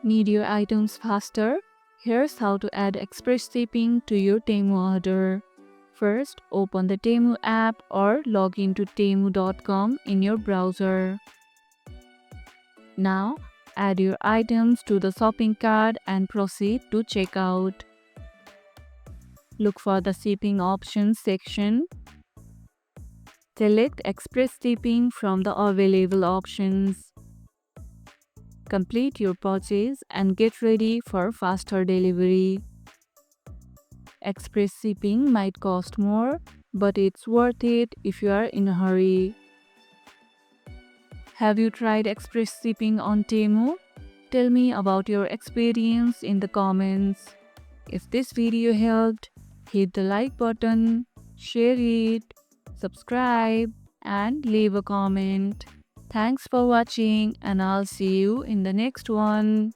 Need your items faster? Here's how to add express shipping to your Temu order. First, open the Temu app or log into temu.com in your browser. Now, add your items to the shopping cart and proceed to checkout. Look for the shipping options section. Select express shipping from the available options. Complete your purchase and get ready for faster delivery. Express shipping might cost more, but it's worth it if you are in a hurry. Have you tried express shipping on Temu? Tell me about your experience in the comments. If this video helped, hit the like button, share it, subscribe, and leave a comment. Thanks for watching, and I'll see you in the next one.